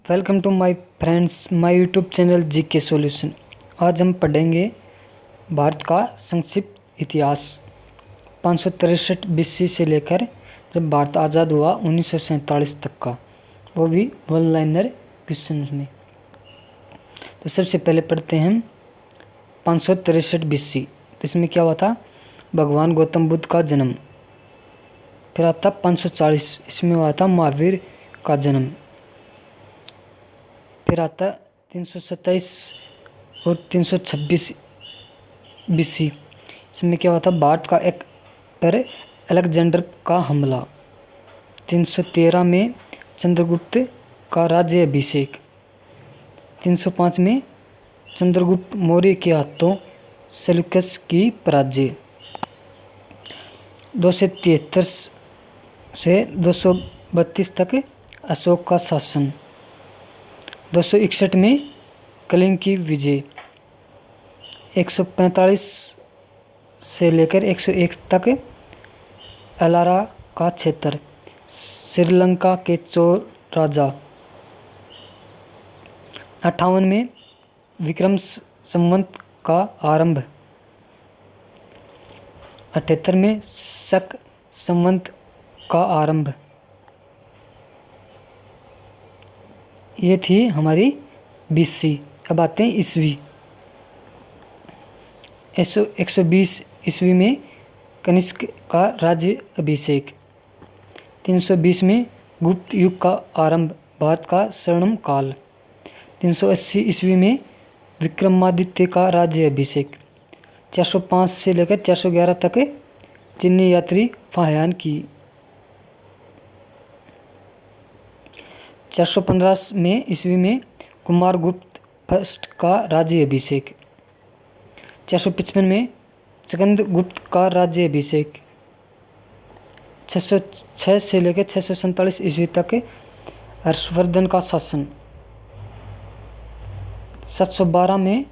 Welcome to my friends, my YouTube channel GK solution. आज हम पढ़ेंगे भारत का संक्षिप्त इतिहास 563 BC से लेकर जब भारत आज़ाद हुआ 1947 तक का, वो भी वन लाइनर क्वेश्चन में। तो सबसे पहले पढ़ते हैं 563 BC। तो इसमें क्या हुआ था? भगवान गौतम बुद्ध का जन्म। फिर आता 540, इसमें हुआ था महावीर का जन्म। फिर आता 327 और 326 BC, इसमें क्या हुआ था? भारत का एक पर अलेक्जेंडर का हमला। 313 में चंद्रगुप्त का राज्य अभिषेक। 305 में चंद्रगुप्त मौर्य के हाथों सेल्यूकस की पराजय। 273 से 232 तक अशोक का शासन। 261 में कलिंग की विजय। 145 से लेकर 101 तक अलारा का क्षेत्र, श्रीलंका के चोल राजा। 58 में विक्रम संवत का आरंभ। 78 में शक संवत का आरंभ। ये थी हमारी BC। अब आते हैं ईस्वी। 120 ईस्वी में कनिष्क का राज्य अभिषेक। 320 में गुप्त युग का आरंभ, भारत का स्वर्णिम काल। 380 ईस्वी में विक्रमादित्य का राज्य अभिषेक। 405 से लेकर 411 तक चीनी यात्री फाह्यान की। 415 में ईस्वी में कुमारगुप्त फर्स्ट का राज्य अभिषेक। 455 में चंद्रगुप्त का राज्य अभिषेक। 606 से लेकर 647 ईस्वी तक हर्षवर्धन का शासन। 712 में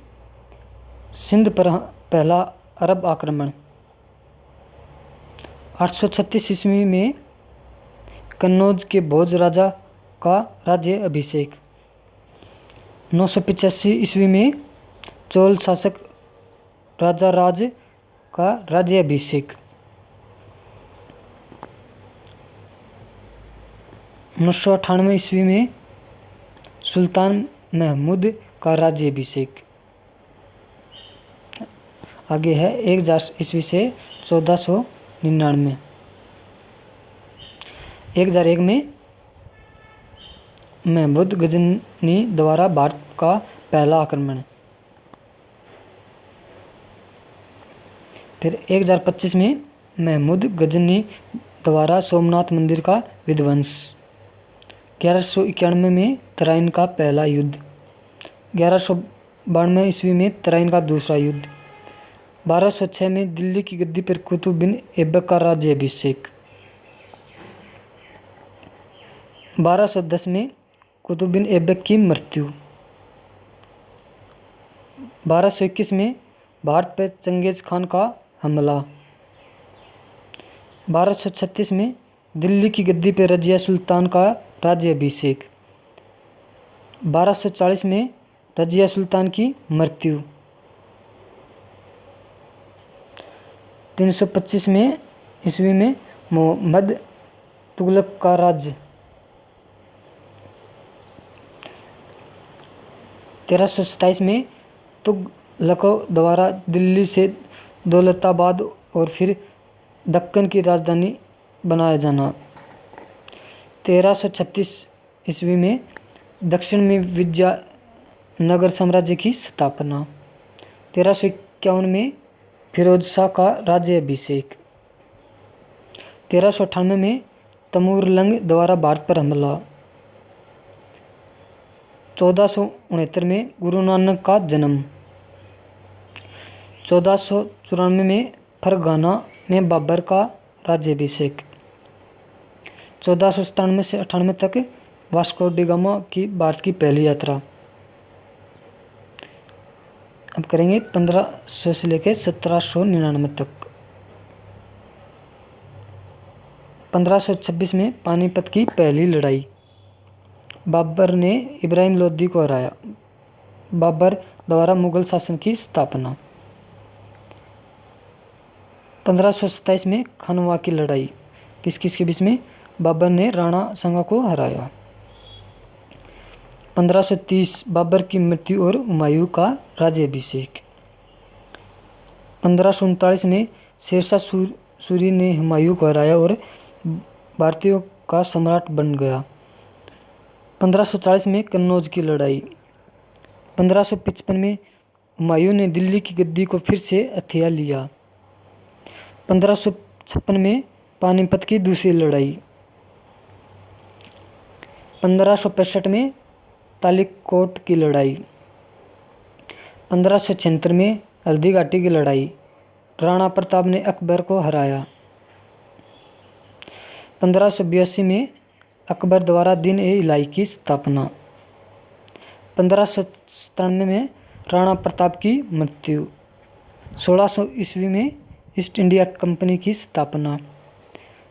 सिंध पर पहला अरब आक्रमण। 836 ईस्वी में कन्नौज के भोज राजा का राज्य अभिषेक। 985 ईस्वी में चोल शासक राजा राज का राज्य अभिषेक। 998 ईस्वी में सुल्तान महमूद का राज्य अभिषेक। आगे है 1000 ईस्वी से 1499। 1001 में महमूद गजनी द्वारा भारत का पहला आक्रमण। फिर 1025 में महमूद गजनी द्वारा सोमनाथ मंदिर का विध्वंस। 1191 में तराइन का पहला युद्ध। 1192 ईस्वी में तराइन का दूसरा युद्ध। 1206 में दिल्ली की गद्दी पर कुतुब बिन ऐबक का राज्य अभिषेक। 1210 में कुतुब बिन ऐबक की मृत्यु। 1221 में भारत पर चंगेज खान का हमला। 1236 में दिल्ली की गद्दी पर रजिया सुल्तान का राज्य अभिषेक। 1240 में रजिया सुल्तान की मृत्यु। 325 में ईस्वी में मोहम्मद तुगलक का राज्य। 1327 में तुगलकों द्वारा दिल्ली से दौलताबाद और फिर दक्कन की राजधानी बनाया जाना। 1336 ईस्वी में दक्षिण में विजयनगर साम्राज्य की स्थापना। 1351 में फिरोज शाह का राज्य अभिषेक। 1398 में तैमूरलंग द्वारा भारत पर हमला। 1469 में गुरु नानक का जन्म। 1494 में फरगाना में बाबर का राज्याभिषेक। 1497 से 98 तक वास्को डी गामा की भारत की पहली यात्रा। अब करेंगे 1500 से लेकर 1799 तक। 1526 में पानीपत की पहली लड़ाई। बाबर ने इब्राहिम लोदी को हराया। बाबर द्वारा मुगल शासन की स्थापना। 1527 में खानवा की लड़ाई, किस किस के बीच में? बाबर ने राणा सांगा को हराया। 1530 बाबर की मृत्यु और हुमायूं का राज्याभिषेक। 1539 में शेरशाह सूरी ने हुमायूं को हराया और भारतीयों का सम्राट बन गया। 1540 में कन्नौज की लड़ाई। 1555 में हुमायूं ने दिल्ली की गद्दी को फिर से हथिया लिया। 1556 में पानीपत की दूसरी लड़ाई। 1565 में तालिकोट की लड़ाई। 1576 में हल्दी घाटी की लड़ाई, राणा प्रताप ने अकबर को हराया। 1582 में अकबर द्वारा दिन-ए-इलाही की स्थापना। 1597 में राणा प्रताप की मृत्यु। 1600 ईस्वी में ईस्ट इंडिया कंपनी की स्थापना।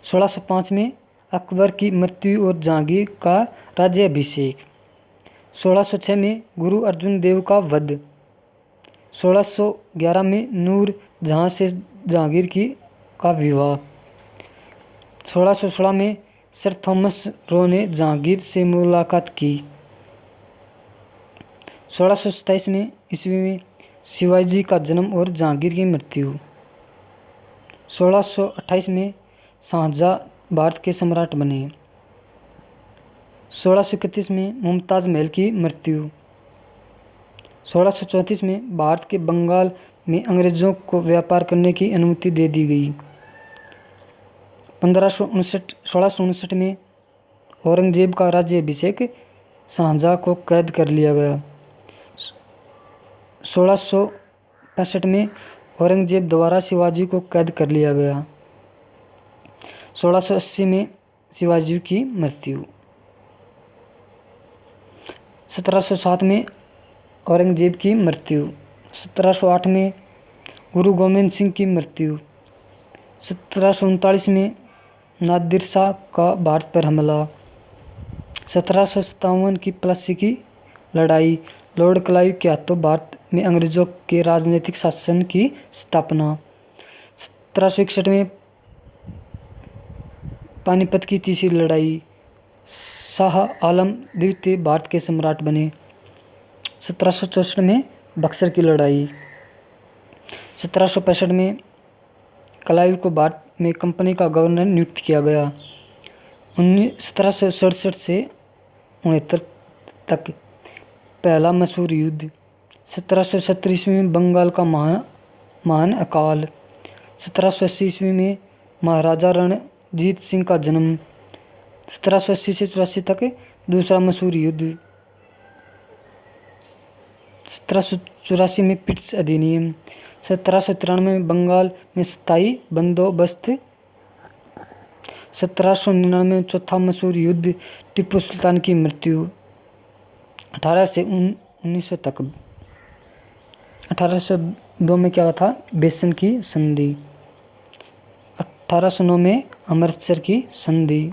1605 में अकबर की मृत्यु और जहांगीर का राज्याभिषेक। 1606 में गुरु अर्जुन देव का वध। 1611 में नूर जहां से जहांगीर का विवाह। 1616 में सर थॉमस रो ने जहांगीर से मुलाकात की। 1627 में ईस्वी में शिवाजी का जन्म और जहांगीर की मृत्यु। 1628 में शाहजहां भारत के सम्राट बने। 1631 में मुमताज़ महल की मृत्यु। 1634 में भारत के बंगाल में अंग्रेजों को व्यापार करने की अनुमति दे दी गई। 1659 में औरंगजेब का राज्याभिषेक, शाहजहां को कैद कर लिया गया। 1665 में औरंगजेब द्वारा शिवाजी को कैद कर लिया गया। 1680 में शिवाजी की मृत्यु। 1707 में औरंगजेब की मृत्यु। 1708 में गुरु गोविंद सिंह की मृत्यु। 1739 में नादिर शाह का भारत पर हमला। 1757 की प्लासी की लड़ाई, लॉर्ड क्लाइव के हाथों भारत में अंग्रेजों के राजनीतिक शासन की स्थापना। 1761 में पानीपत की तीसरी लड़ाई, शाह आलम द्वितीय भारत के सम्राट बने। 1764 में बक्सर की लड़ाई। 1765 में क्लाइव को भारत में कंपनी का गवर्नर नियुक्त किया गया। 1767 से 69 तक पहला मैसूर युद्ध। 1770 ईस्वी में बंगाल का महान अकाल। 1780 ईस्वी में महाराजा रणजीत सिंह का जन्म। 1780 से 84 तक दूसरा मैसूर युद्ध। 1784 में पिट्स अधिनियम। 1793 में बंगाल में स्थायी बंदोबस्त। 1799 में चौथा मैसूर युद्ध, टीपू सुल्तान की मृत्यु। 1800 से 1900 तक। 1802 में क्या हुआ था? बेसन की संधि। 1809 में अमृतसर की संधि।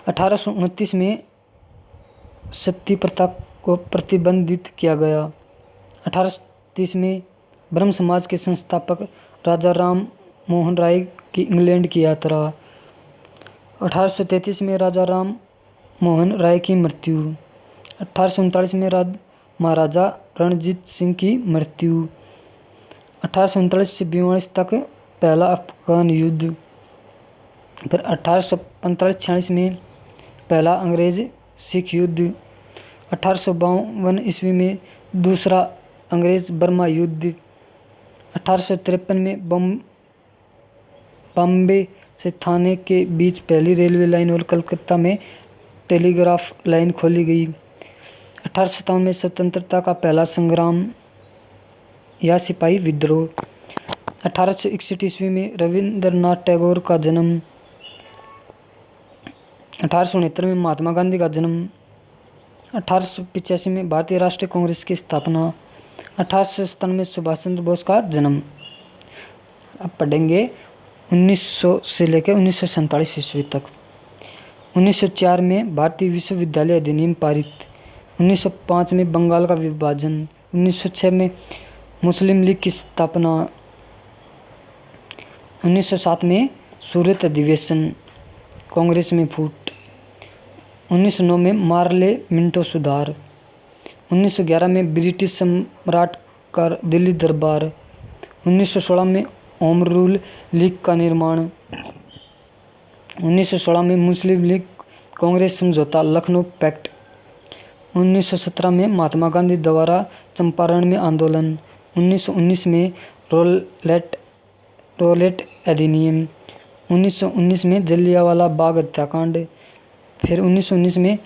1829 में सती प्रथा को प्रतिबंधित किया गया। 1830 में ब्रह्म समाज के संस्थापक राजा राम मोहन राय की इंग्लैंड की यात्रा। 1833 में राजा राम मोहन राय की मृत्यु। 1839 में महाराजा रणजीत सिंह की मृत्यु। 1839 से 42 तक पहला अफगान युद्ध। फिर 1845-46 में पहला अंग्रेज सिख युद्ध। 1852 ईस्वी में दूसरा अंग्रेज बर्मा युद्ध। 1853 में बॉम्बे से थाने के बीच पहली रेलवे लाइन और कलकत्ता में टेलीग्राफ लाइन खोली गई। 1857 में स्वतंत्रता का पहला संग्राम या सिपाही विद्रोह। 1861 ईस्वी में रविंद्रनाथ टैगोर का जन्म। 1869 में महात्मा गांधी का जन्म। 1885 में भारतीय राष्ट्रीय कांग्रेस की स्थापना। 1897 में सुभाष चंद्र बोस का जन्म। अब पढ़ेंगे 1900 से लेकर 1947 ईस्वी तक। 1904 में भारतीय विश्वविद्यालय अधिनियम पारित। 1905 में बंगाल का विभाजन। 1906 में मुस्लिम लीग की स्थापना। 1907 में सूरत अधिवेशन, कांग्रेस में फूट। 1909 में मार्ले मिंटो सुधार। 1911 में ब्रिटिश सम्राट का दिल्ली दरबार। 1916 में होम रूल लीग का निर्माण। 1916 में मुस्लिम लीग कांग्रेस समझौता, लखनऊ पैक्ट। 1917 में महात्मा गांधी द्वारा चंपारण में आंदोलन। 1919 में रोलेट अधिनियम। 1919 में जलियांवाला बाग हत्याकांड। फिर 1919 में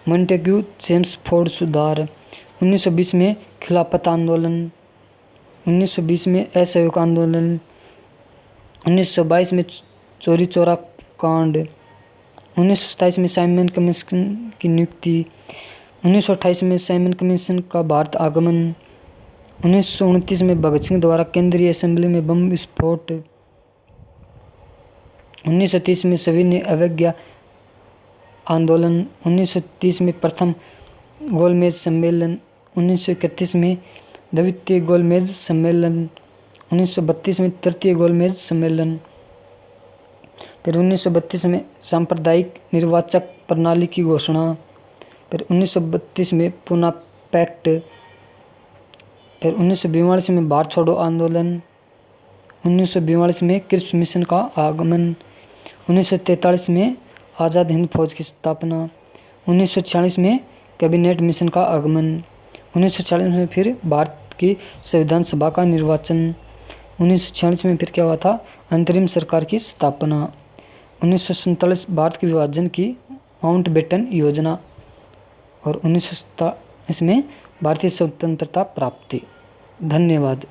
मॉन्टेग्यू चेम्सफोर्ड सुधार। 1920 में खिलाफत आंदोलन। 1920 में असहयोग आंदोलन। 1922 में चौरी चौरा कांड। 1927 में साइमन कमीशन की नियुक्ति। 1928 में साइमन कमीशन का भारत आगमन। 1929 में भगत सिंह द्वारा केंद्रीय असेंबली में बम विस्फोट। 1930 में सविनय अवज्ञा आंदोलन। 1930 में प्रथम गोलमेज सम्मेलन। 1931 में द्वितीय गोलमेज सम्मेलन। 1932 में तृतीय गोलमेज सम्मेलन। फिर 1932 में सांप्रदायिक निर्वाचक प्रणाली की घोषणा। फिर 1932 में पूना पैक्ट। फिर 1942 में भारत छोड़ो आंदोलन। 1942 में क्रिप्स मिशन का आगमन। 1943 में आज़ाद हिंद फौज की स्थापना। 1946 में कैबिनेट मिशन का आगमन। 1946 में फिर भारत की संविधान सभा का निर्वाचन। 1946 में फिर क्या हुआ था, अंतरिम सरकार की स्थापना। 1947 भारत के विभाजन की माउंटबेटन योजना। और 1947 में भारतीय स्वतंत्रता प्राप्ति। धन्यवाद।